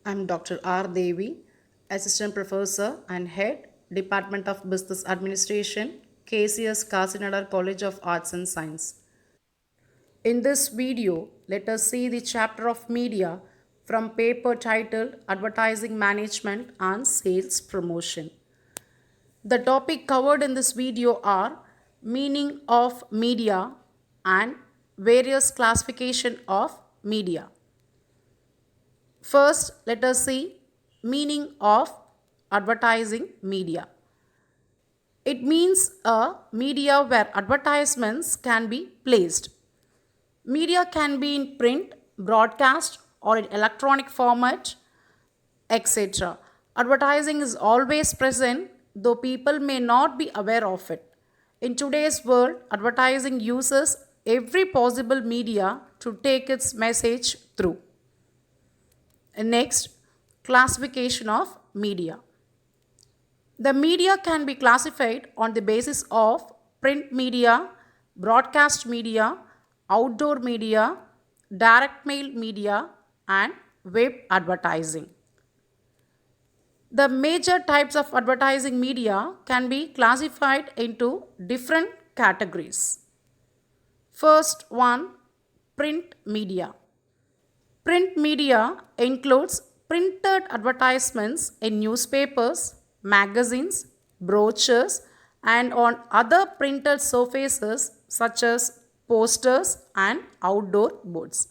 I'm Dr. R. Devi, Assistant Professor and Head, Department of Business Administration, KCS Kasinadar College of Arts and Science. In this video, let us see the chapter of media from paper titled Advertising Management and Sales Promotion. The topic covered in this video are meaning of media and various classification of media. First, let us see meaning of advertising media. It means a media where advertisements can be placed. Media can be in print, broadcast, or in electronic format, etc. Advertising is always present, though people may not be aware of it. In today's world, advertising uses every possible media to take its message through. Next, classification of media. The media can be classified on the basis of print media, broadcast media, outdoor media, direct mail media, and web advertising. The major types of advertising media can be classified into different categories. First one, print media. Print media includes printed advertisements in newspapers, magazines, brochures, and on other printed surfaces such as posters and outdoor boards.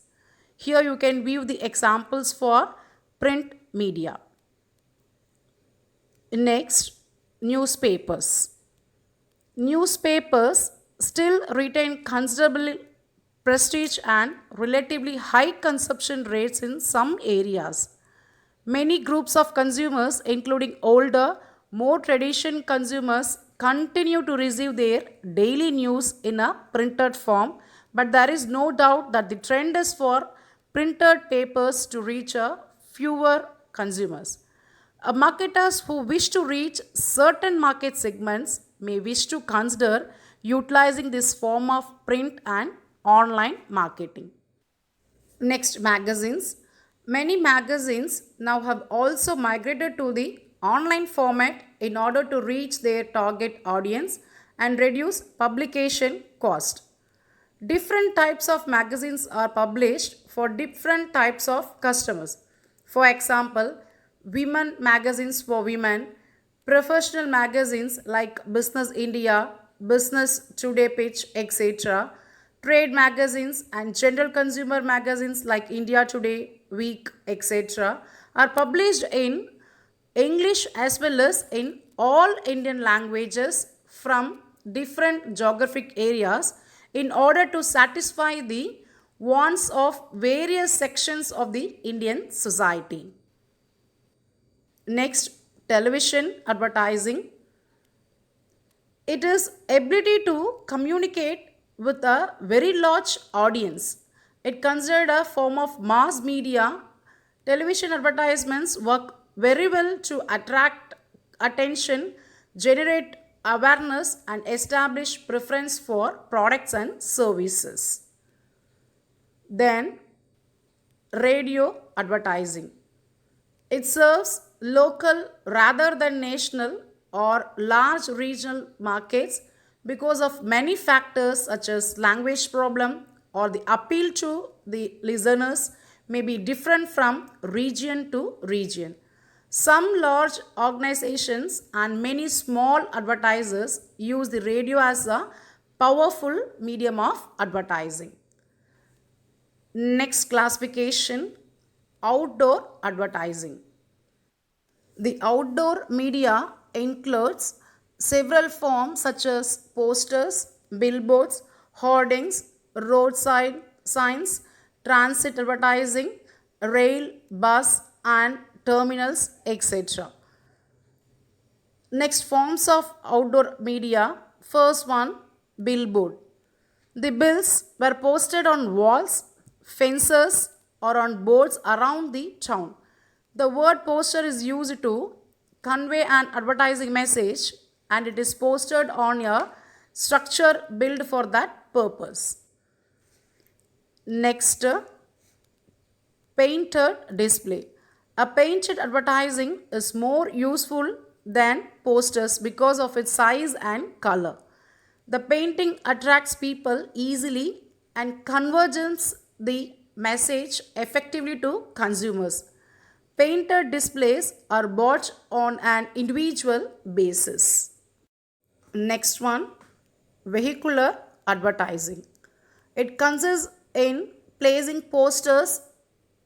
Here you can view the examples for print media. Next, newspapers. Newspapers still retain considerable prestige and relatively high consumption rates in some areas. Many groups of consumers, including older, more traditional consumers, continue to receive their daily news in a printed form, but there is no doubt that the trend is for printed papers to reach a fewer consumers. Marketers who wish to reach certain market segments may wish to consider utilizing this form of print and online marketing. Next, magazines. Many magazines now have also migrated to the online format in order to reach their target audience and reduce publication cost. Different types of magazines are published for different types of customers. For example, women magazines for women, professional magazines like Business India, Business Today Pitch, etc., trade magazines and general consumer magazines like India Today, Week, etc., are published in English as well as in all Indian languages from different geographic areas in order to satisfy the wants of various sections of the Indian society. Next, television advertising. It is ability to communicate with a very large audience. It considered a form of mass media. Television advertisements work very well to attract attention, generate awareness, and establish preference for products and services. Then, radio advertising. It serves local rather than national or large regional markets because of many factors such as language problem or the appeal to the listeners may be different from region to region. Some large organizations and many small advertisers use the radio as a powerful medium of advertising. Next classification, outdoor advertising. The outdoor media includes several forms such as posters, billboards, hoardings, roadside signs, transit advertising, rail, bus, and terminals, etc. Next, forms of outdoor media. First one, billboard. The bills were posted on walls, fences, or on boards around the town. The word poster is used to convey an advertising message and it is posted on a structure built for that purpose. Next, painted display. A painted advertising is more useful than posters because of its size and color. The painting attracts people easily and converges the message effectively to consumers. Painted displays are bought on an individual basis. Next one, vehicular advertising. It consists in placing posters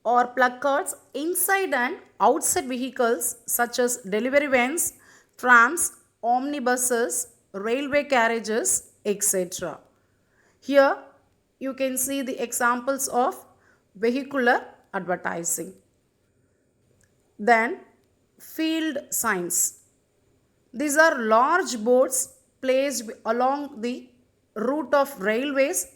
or placards inside and outside vehicles such as delivery vans, trams, omnibuses, railway carriages, etc. Here you can see the examples of vehicular advertising. Then field signs. These are large boards placed along the route of railways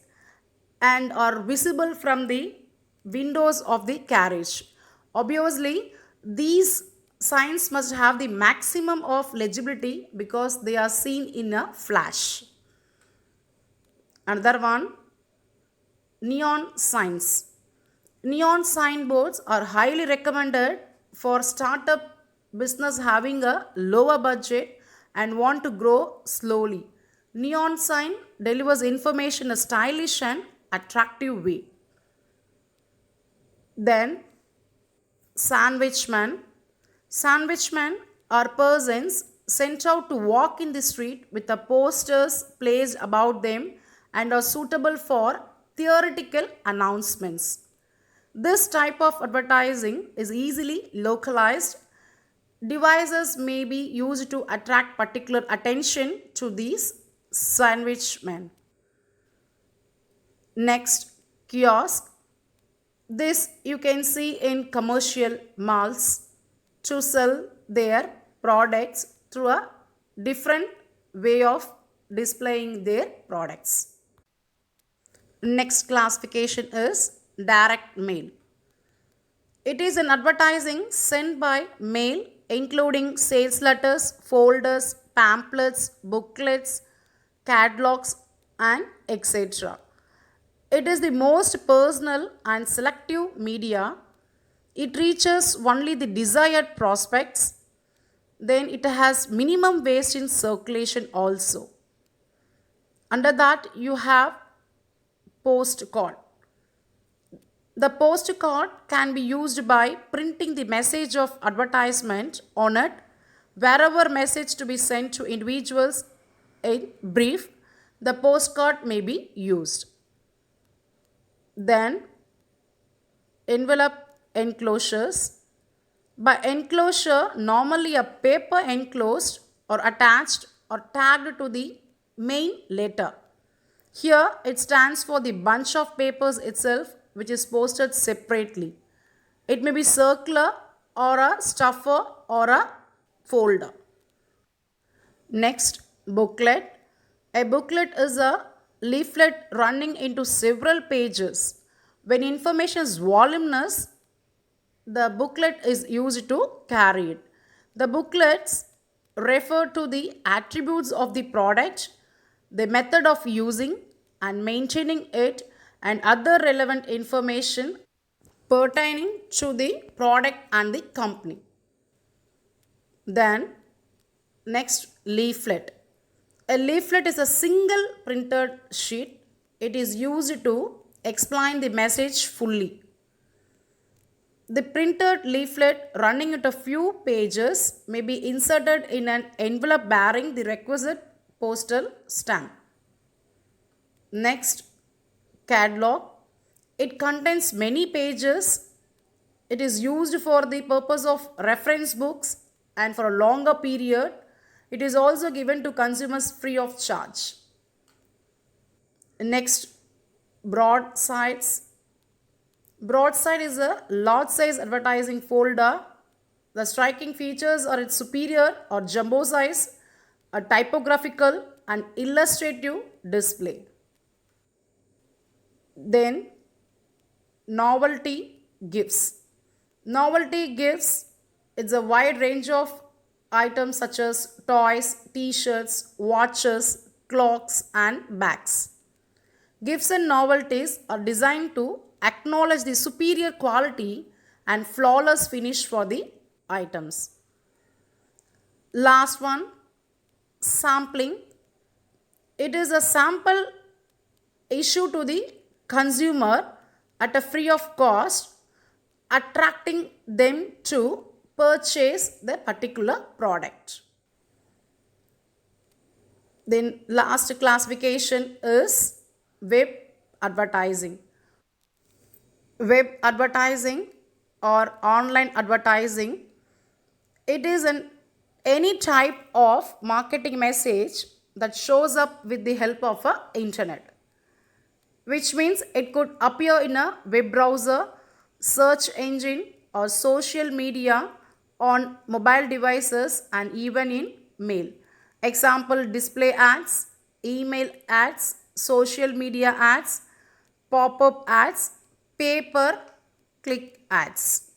and are visible from the windows of the carriage. Obviously, these signs must have the maximum of legibility because they are seen in a flash. Another one, neon signs. Neon signboards are highly recommended for startup business having a lower budget and want to grow slowly. Neon sign delivers information in a stylish and attractive way. Then sandwichmen. Sandwichmen are persons sent out to walk in the street with the posters placed about them and are suitable for theoretical announcements. This type of advertising is easily localized. Devices may be used to attract particular attention to these sandwichmen. Next, kiosk. This you can see in commercial malls to sell their products through a different way of displaying their products. Next classification is direct mail. It is an advertising sent by mail including sales letters, folders, pamphlets, booklets, catalogs and etc. It is the most personal and selective media. It reaches only the desired prospects. Then it has minimum waste in circulation also. Under that you have postcard. The postcard can be used by printing the message of advertisement on it. Wherever message to be sent to individuals in brief, the postcard may be used. Then envelope enclosures. By enclosure, normally a paper enclosed or attached or tagged to the main letter. Here it stands for the bunch of papers itself which is posted separately. It may be circular or a stuffer or a folder. Next, booklet. A booklet is a leaflet running into several pages. When information is voluminous, the booklet is used to carry it. The booklets refer to the attributes of the product, the method of using and maintaining it, and other relevant information pertaining to the product and the company. Then, next, leaflet. A leaflet is a single printed sheet. It is used to explain the message fully. The printed leaflet running into a few pages may be inserted in an envelope bearing the requisite postal stamp. Next, catalog. It contains many pages. It is used for the purpose of reference books and for a longer period. It is also given to consumers free of charge. Next, broadsides. Broadside is a large size advertising folder. The striking features are its superior or jumbo size, a typographical and illustrative display. Then novelty gifts. Novelty gifts, it's a wide range of items such as toys, t-shirts, watches, clocks and bags. Gifts and novelties are designed to acknowledge the superior quality and flawless finish for the items. Last one, sampling. It is a sample issued to the consumer at a free of cost, attracting them to purchase the particular product. Then last classification is web advertising. Web advertising or online advertising, it is any type of marketing message that shows up with the help of a internet, which means it could appear in a web browser, search engine, or social media, on mobile devices, and even in mail. Example, display ads, email ads, social media ads, pop-up ads, pay-per-click ads.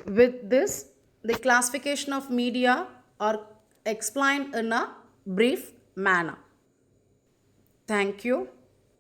With this, the classification of media are explained in a brief manner. Thank you.